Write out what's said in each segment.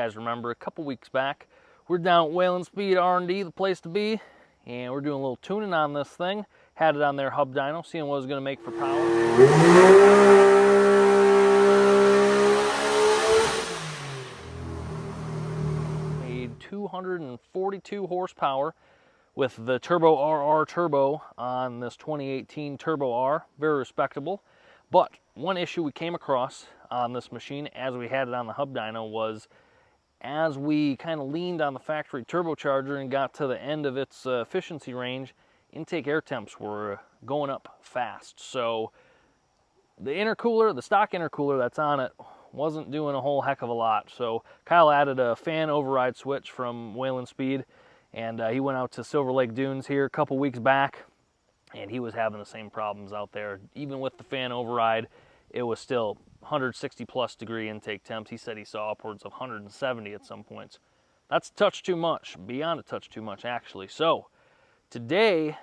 guys remember, a couple weeks back, we're down at Whalen Speed R&D, the place to be, and we're doing a little tuning on this thing. Had it on their hub dyno, seeing what it was going to make for power. Made 242 horsepower with the Turbo RR turbo on this 2018 Turbo R. Very respectable. But one issue we came across on this machine as we had it on the hub dyno was as we kind of leaned on the factory turbocharger and got to the end of its efficiency range, intake air temps were going up fast. So the intercooler, the stock intercooler that's on it, wasn't doing a whole heck of a lot. So Kyle added a fan override switch from Whalen Speed, and he went out to Silver Lake Dunes here a couple weeks back, and he was having the same problems out there. Even with the fan override, it was still 160 plus degree intake temps. He said he saw upwards of 170 at some points. That's a touch too much, beyond a touch too much actually. So today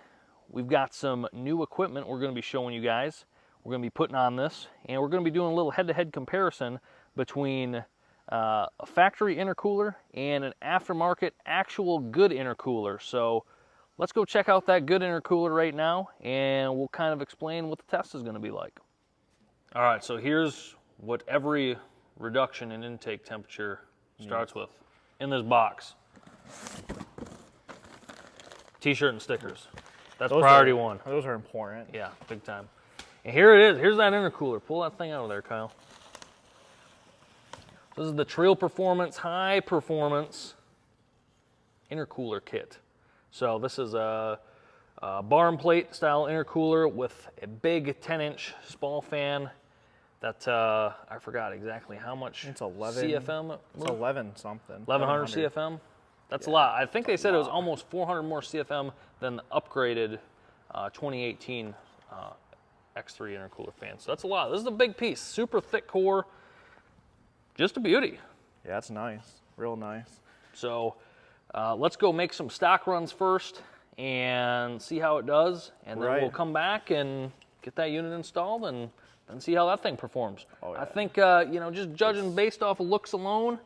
we've got some new equipment we're going to be showing you guys. We're going to be putting on this, and we're going to be doing a little head-to-head comparison between a factory intercooler and an aftermarket actual good intercooler. So let's go check out that good intercooler right now, and we'll kind of explain what the test is going to be like. All right, so here's what every reduction in intake temperature starts with in this box. T-shirt and stickers. That's priority one. Those are important. Yeah, big time. And here it is. Here's that intercooler. Pull that thing out of there, Kyle. This is the Treal Performance High Performance Intercooler Kit. So this is a bar and plate style intercooler with a big 10-inch spall fan that I forgot exactly how much. It's 11 CFM. It's 11 something. 1100 CFM. That's a lot. I think they said it was almost 400 more CFM than the upgraded 2018 X3 intercooler fan. So that's a lot. This is a big piece. Super thick core. Just a beauty. Yeah, it's nice. Real nice. So let's go make some stock runs first and see how it does. And then we'll come back and get that unit installed and then see how that thing performs. Oh, yeah. I think, you know, just judging based off of looks alone,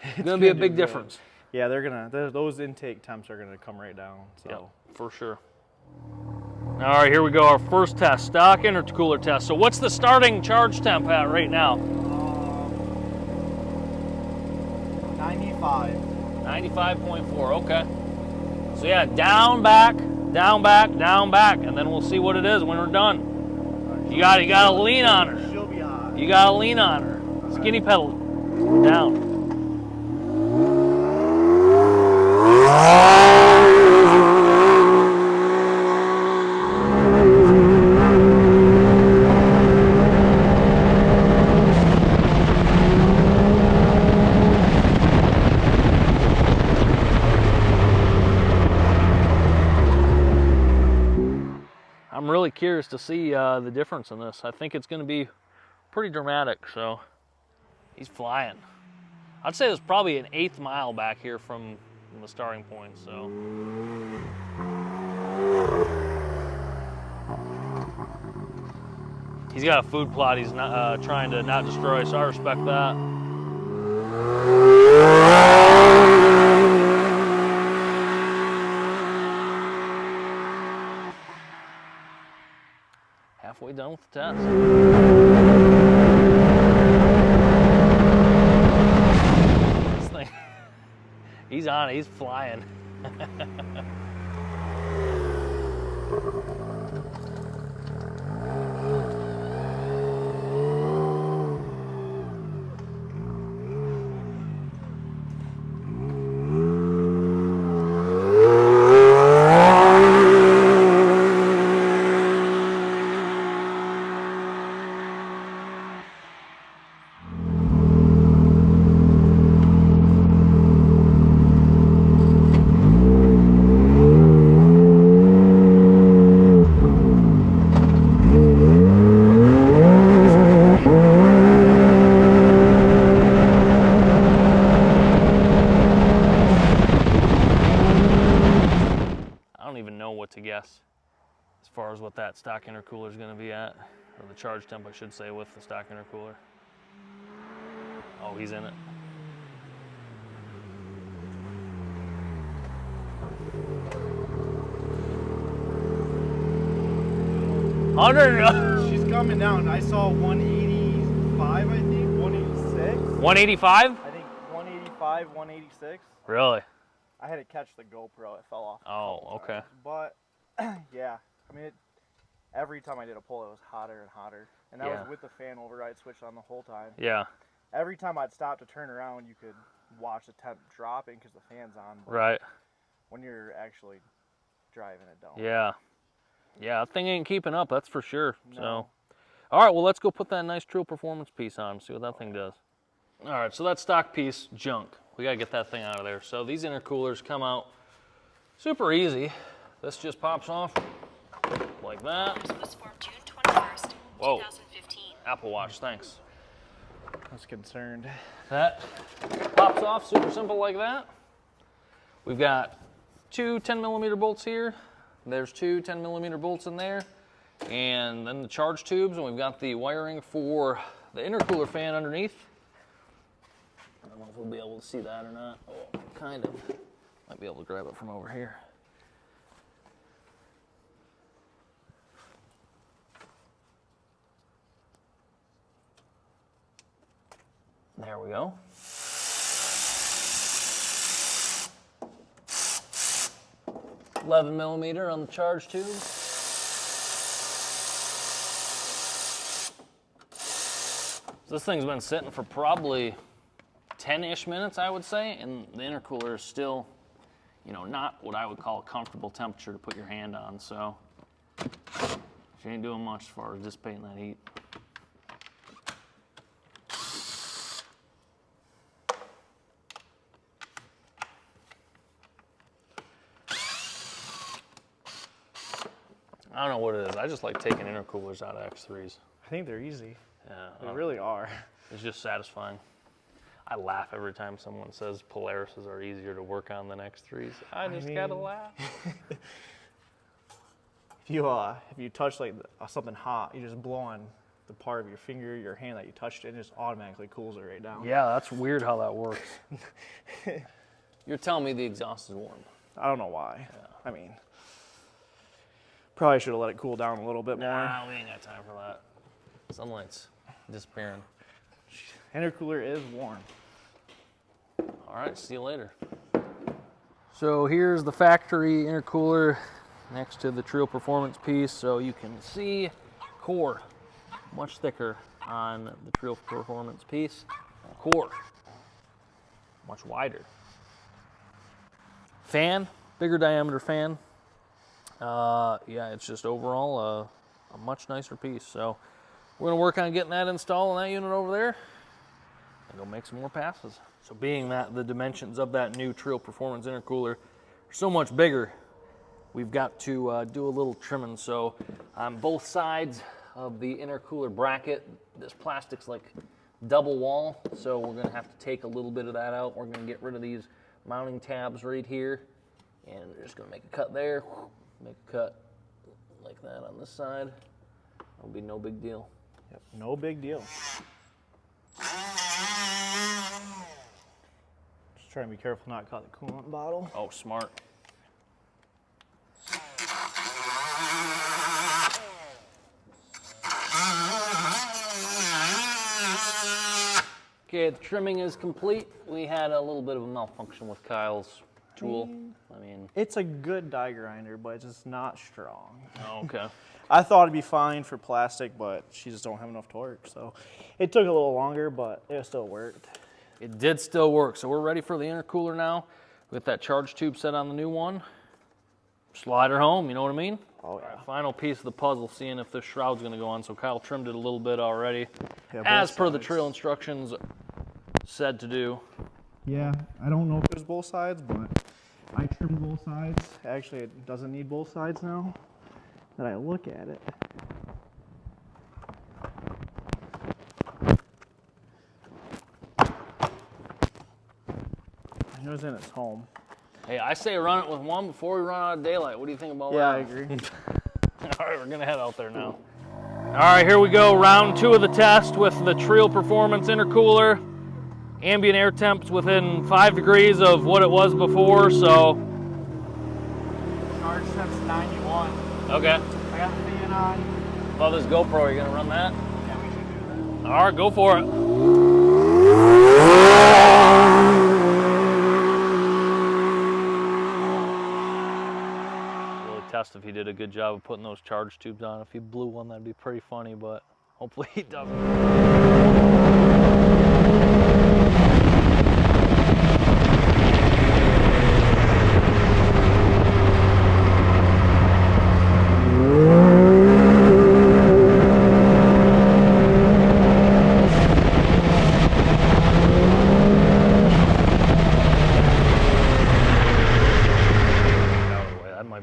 it's going to be a big difference. Yeah, those intake temps are gonna come right down. So yep, for sure. All right, here we go. Our first test, stock intercooler test. So what's the starting charge temp at right now? 95. 95.4. Okay. So yeah, down, back, down, back, down, back, and then we'll see what it is when we're done. You gotta lean on her. She'll be high. You gotta lean on her. Skinny pedal down. I'm really curious to see the difference in this. I think it's going to be pretty dramatic, so he's flying. I'd say there's probably an 1/8 mile back here from the starting point, so. He's got a food plot he's not trying to not destroy, so I respect that. Halfway done with the test. This thing, he's on it, he's flying. To guess as far as what that stock intercooler is going to be at, or the charge temp I should say, with the stock intercooler. Oh, he's in it. 100. She's coming down. I saw 185, I think. 186. 185? I think 185, 186. Really? I had to catch the GoPro. It fell off. Oh, okay. But yeah, I mean, every time I did a pull, it was hotter and hotter, and that was with the fan override switched on the whole time. Yeah. Every time I'd stop to turn around, you could watch the temp dropping because the fan's on. But Right. when you're actually driving it down. Yeah. Yeah, that thing ain't keeping up, that's for sure. No. So, all right, well, let's go put that nice Treal Performance piece on, see what that thing does. All right, so that stock piece, junk. We gotta get that thing out of there. So these intercoolers come out super easy. This just pops off like that. Was formed June 21st, Whoa. 2015. Apple Watch, thanks. I was concerned. That pops off super simple like that. We've got two 10mm bolts here. There's two 10mm bolts in there. And then the charge tubes, and we've got the wiring for the intercooler fan underneath. I don't know if we'll be able to see that or not. Oh, kind of. Might be able to grab it from over here. There we go. $11mm on the charge tube. So this thing's been sitting for probably 10-ish minutes, I would say, and the intercooler is still, you know, not what I would call a comfortable temperature to put your hand on, so she ain't doing much as far as dissipating that heat. I don't know what it is. I just like taking intercoolers out of X3s. I think they're easy. Yeah, They really are. it's just satisfying. I laugh every time someone says Polarises are easier to work on than X3s. I just gotta laugh. If you touch like something hot, you just blow on the part of your finger, your hand that you touched it, and it just automatically cools it right down. Yeah, that's weird how that works. You're telling me the exhaust is warm. I don't know why. Yeah. I mean, probably should have let it cool down a little bit more. Nah, we ain't got time for that. Sunlight's disappearing. Intercooler is warm. All right, see you later. So here's the factory intercooler next to the Treal Performance piece, so you can see core much thicker on the Treal Performance piece. Core much wider. Fan, bigger diameter fan. Yeah, it's just overall a much nicer piece. So we're gonna work on getting that installed on that unit over there and go make some more passes. So being that the dimensions of that new Treal Performance intercooler are so much bigger, we've got to do a little trimming. So on both sides of the intercooler bracket, this plastic's like double wall, so we're gonna have to take a little bit of that out. We're gonna get rid of these mounting tabs right here, and we're just gonna make a cut there, make a cut like that on this side. That'll be no big deal. Yep, no big deal. Just trying to be careful not to cut the coolant bottle. Oh, smart. Okay, the trimming is complete. We had a little bit of a malfunction with Kyle's tool. I mean, It's a good die grinder, but it's just not strong. oh, okay. I thought it'd be fine for plastic, but she just don't have enough torque. So it took a little longer, but it still worked. It did still work, so we're ready for the intercooler now. With that charge tube set on the new one. Slide her home, you know what I mean? Oh yeah. All right, final piece of the puzzle, seeing if this shroud's gonna go on. So Kyle trimmed it a little bit already, Yeah, as both per the sides. Treal instructions said to do. Yeah, I don't know if it was both sides, but I trimmed both sides. Actually, it doesn't need both sides now that I look at it. It was in its home. Hey, I say run it with one before we run out of daylight. What do you think about Yeah, that? I agree. All right, we're gonna head out there now. All right, here we go. Round 2 of the test with the Treal Performance intercooler. Ambient air temps within 5 degrees of what it was before, so. Charge temp's 91. Okay. I got the fan on. About this GoPro, you gonna run that? Yeah, we should do that. All right, go for it. Really test if he did a good job of putting those charge tubes on. If he blew one, that'd be pretty funny, but hopefully he doesn't.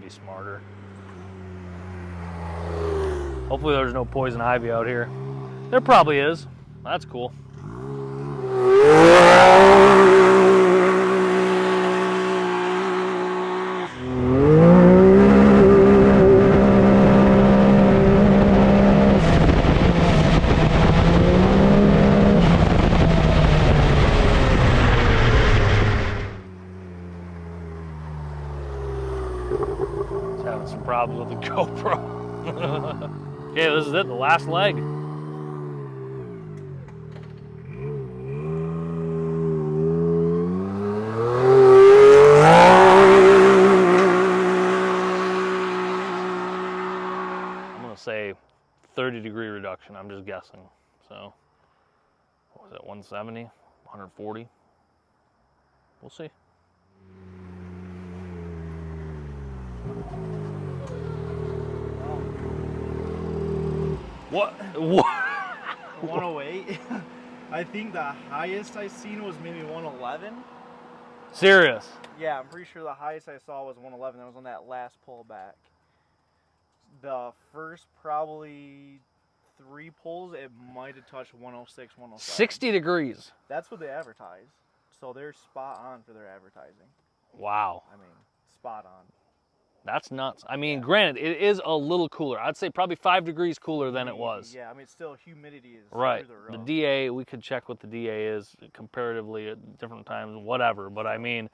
Smarter. Hopefully there's no poison ivy out here. There probably is. That's cool. Having some problems with the GoPro. Okay, this is it, the last leg. I'm gonna say 30-degree reduction, I'm just guessing. So, what was that, 170, 140? We'll see. What? 108. I think the highest I seen was maybe 111. Serious? Yeah, I'm pretty sure the highest I saw was 111. That was on that last pullback. The first probably 3 pulls, it might have touched 106, 107. 60 degrees. That's what they advertise. So they're spot on for their advertising. Wow. I mean, spot on. That's nuts. I mean, granted, it is a little cooler. I'd say probably 5 degrees cooler than it was. Yeah, I mean, it's still humidity is Right. through The roof. DA, we could check what the DA is comparatively at different times, whatever. But I mean,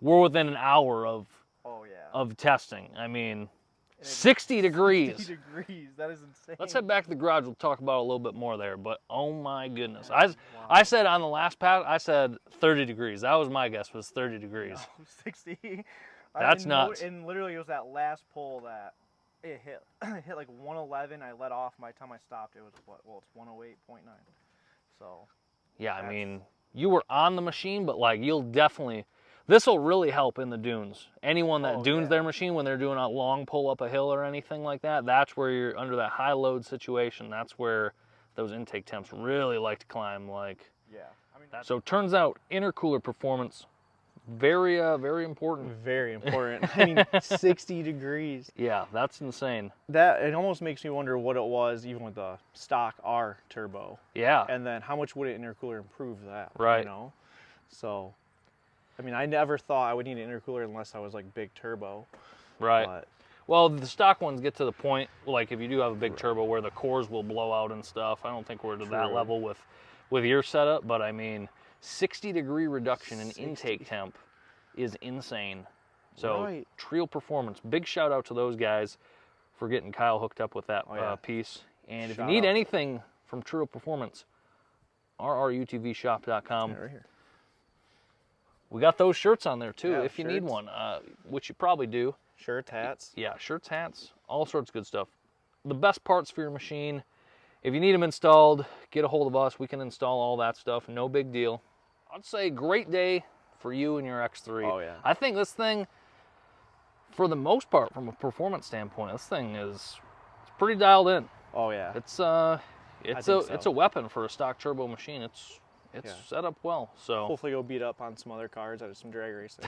we're within an hour of testing. I mean, 60 degrees. 60 degrees. That is insane. Let's head back to the garage. We'll talk about it a little bit more there. But oh my goodness, I said on the last pass, I said 30 degrees. That was my guess, was 30 degrees. No, 60. That's nuts. And literally, it was that last pull that it hit. It hit like 111. I let off. By the time I stopped, it was what? Well, it's 108.9. So. Yeah, I mean, you were on the machine, but like you'll definitely. This will really help in the dunes. Anyone that dunes their machine when they're doing a long pull up a hill or anything like that, that's where you're under that high load situation. That's where those intake temps really like to climb. Like. Yeah. I mean. So it turns out intercooler performance. Very, very important. Very important. I mean, 60 degrees. Yeah, that's insane. That it almost makes me wonder what it was, even with the stock R turbo. Yeah. And then how much would an intercooler improve that? Right. You know. So, I mean, I never thought I would need an intercooler unless I was like big turbo. Right. But, well, the stock ones get to the point, like if you do have a big turbo, where the cores will blow out and stuff. I don't think we're to that level with your setup, but I mean. 60-degree reduction in intake temp is insane. So Treal Performance, big shout out to those guys for getting Kyle hooked up with that piece. And if you need anything from Treal Performance, rrrutvshop.com. Yeah, right here. We got those shirts on there too, Yeah, if you need one, which you probably do. Shirts, hats. Yeah, shirts, hats, all sorts of good stuff. The best parts for your machine. If you need them installed, get a hold of us. We can install all that stuff. No big deal. I'd say great day for you and your X3. Oh, yeah. I think this thing, for the most part, from a performance standpoint, this thing it's pretty dialed in. Oh, yeah. It's a weapon for a stock turbo machine. It's set up well. So hopefully go beat up on some other cars out of some drag racing.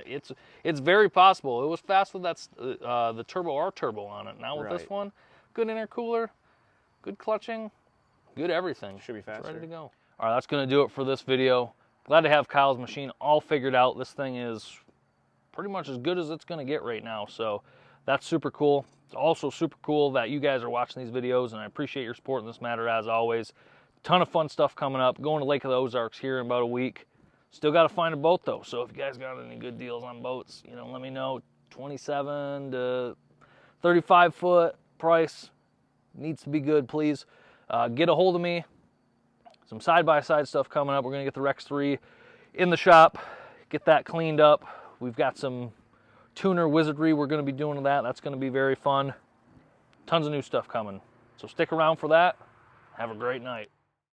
it's very possible. It was fast with that the Turbo R turbo on it. Now with this one, good intercooler, good clutching, good everything. Should be faster. It's ready to go. All right, that's going to do it for this video. Glad to have Kyle's machine all figured out. This thing is pretty much as good as it's going to get right now. So that's super cool. It's also super cool that you guys are watching these videos, and I appreciate your support in this matter as always. Ton of fun stuff coming up. Going to Lake of the Ozarks here in about a week. Still got to find a boat though. So if you guys got any good deals on boats, let me know. 27 to 35 foot price. needs to be good, please. Get a hold of me. Some side-by-side stuff coming up. We're going to get the Rex 3 in the shop, get that cleaned up. We've got some tuner wizardry we're going to be doing to that. That's going to be very fun. Tons of new stuff coming. So stick around for that. Have a great night.